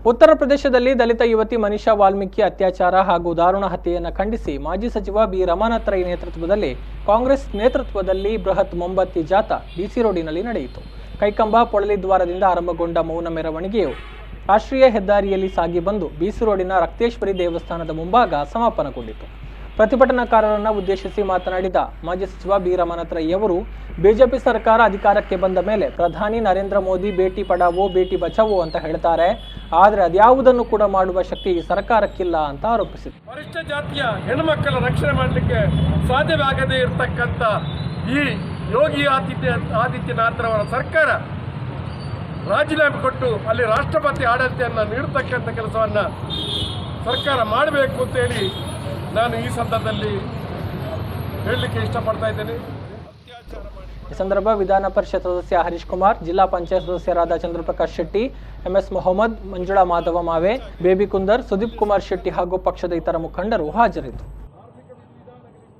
ಉತ್ತರ ಪ್ರದೇಶದಲ್ಲಿ ದಲಿತ ಯುವತಿ ಮನೀಷಾ ವಾಲ್ಮೀಕಿ ಅತ್ಯಾಚಾರ ಹಾಗೂ ದಾರುಣ ಹತ್ಯೆಯನ್ನು ಖಂಡಿಸಿ ಮಾಜಿ ಸಚಿವ ಬಿ ರಮಾನಾಥ್ ರೈ ನೇತೃತ್ವದಲ್ಲಿ ಕಾಂಗ್ರೆಸ್ ನೇತೃತ್ವದಲ್ಲಿ ಬೃಹತ್ ಮೊಂಬತ್ತಿ ಜಾಥಾ ಬಿಸಿ ರೋಡಿನಲ್ಲಿ ನಡೆಯಿತು. ಕೈಕಂಬ ಪೊಳಲಿ ದ್ವಾರದಿಂದ ಆರಂಭಗೊಂಡ ಮೌನ ಮೆರವಣಿಗೆಯು ರಾಷ್ಟ್ರೀಯ ಹೆದ್ದಾರಿಯಲ್ಲಿ ಸಾಗಿ ಬಂದು ಬಿಸಿ ರೋಡಿನ ರಕ್ತೇಶ್ವರಿ ದೇವಸ್ಥಾನದ ಮುಂಭಾಗ ಸಮಾಪನಗೊಂಡಿತು. ಪ್ರತಿಭಟನಾಕಾರರನ್ನು ಉದ್ದೇಶಿಸಿ ಮಾತನಾಡಿದ ಮಾಜಿ ಸಚಿವ ಬಿ ರಮಾನಾಥ್ ರೈ ಅವರು ಬಿಜೆಪಿ ಸರ್ಕಾರ ಅಧಿಕಾರಕ್ಕೆ ಬಂದ ಮೇಲೆ ಪ್ರಧಾನಿ ನರೇಂದ್ರ ಮೋದಿ ಬೇಟಿ ಪಡಾವೋ ಬೇಟಿ ಬಚಾವೋ ಅಂತ ಹೇಳ್ತಾರೆ, ಆದರೆ ಅದ್ಯಾವುದನ್ನು ಕೂಡ ಮಾಡುವ ಶಕ್ತಿ ಈ ಸರ್ಕಾರಕ್ಕಿಲ್ಲ ಅಂತ ಆರೋಪಿಸಿದರು. ಪರಿಶಿಷ್ಟ ಜಾತಿಯ ಹೆಣ್ಣುಮಕ್ಕಳ ರಕ್ಷಣೆ ಮಾಡಲಿಕ್ಕೆ ಸಾಧ್ಯವಾಗದೇ ಇರತಕ್ಕಂಥ ಈ ಯೋಗಿ ಆದಿತ್ಯನಾಥ್ರವರ ಸರ್ಕಾರ ರಾಜೀನಾಮೆ ಕೊಟ್ಟು ಅಲ್ಲಿ ರಾಷ್ಟ್ರಪತಿ ಆಡಳಿತೆಯನ್ನು ನೀಡತಕ್ಕಂಥ ಕೆಲಸವನ್ನು ಸರ್ಕಾರ ಮಾಡಬೇಕು ಅಂತೇಳಿ ನಾನು ಈ ಸಂದರ್ಭದಲ್ಲಿ ಹೇಳಲಿಕ್ಕೆ ಇಷ್ಟಪಡ್ತಾ ಇದ್ದೇನೆ. ಈ ಸಂದರ್ಭ ವಿಧಾನ ಪರಿಷತ್ ಸದಸ್ಯ ಹರೀಶ್ ಕುಮಾರ್, ಜಿಲ್ಲಾ ಪಂಚಾಯತ್ ಸದಸ್ಯರಾದ ಚಂದ್ರಪ್ರಕಾಶ್ ಶೆಟ್ಟಿ, ಎಂಎಸ್ ಮೊಹಮ್ಮದ್, ಮಂಜುಳಾ ಮಾಧವ ಮಾವೆ, ಬೇಬಿ ಕುಂದರ್, ಸುದೀಪ್ ಕುಮಾರ್ ಶೆಟ್ಟಿ ಹಾಗೂ ಪಕ್ಷದ ಇತರ ಮುಖಂಡರು ಹಾಜರಿದ್ದರು.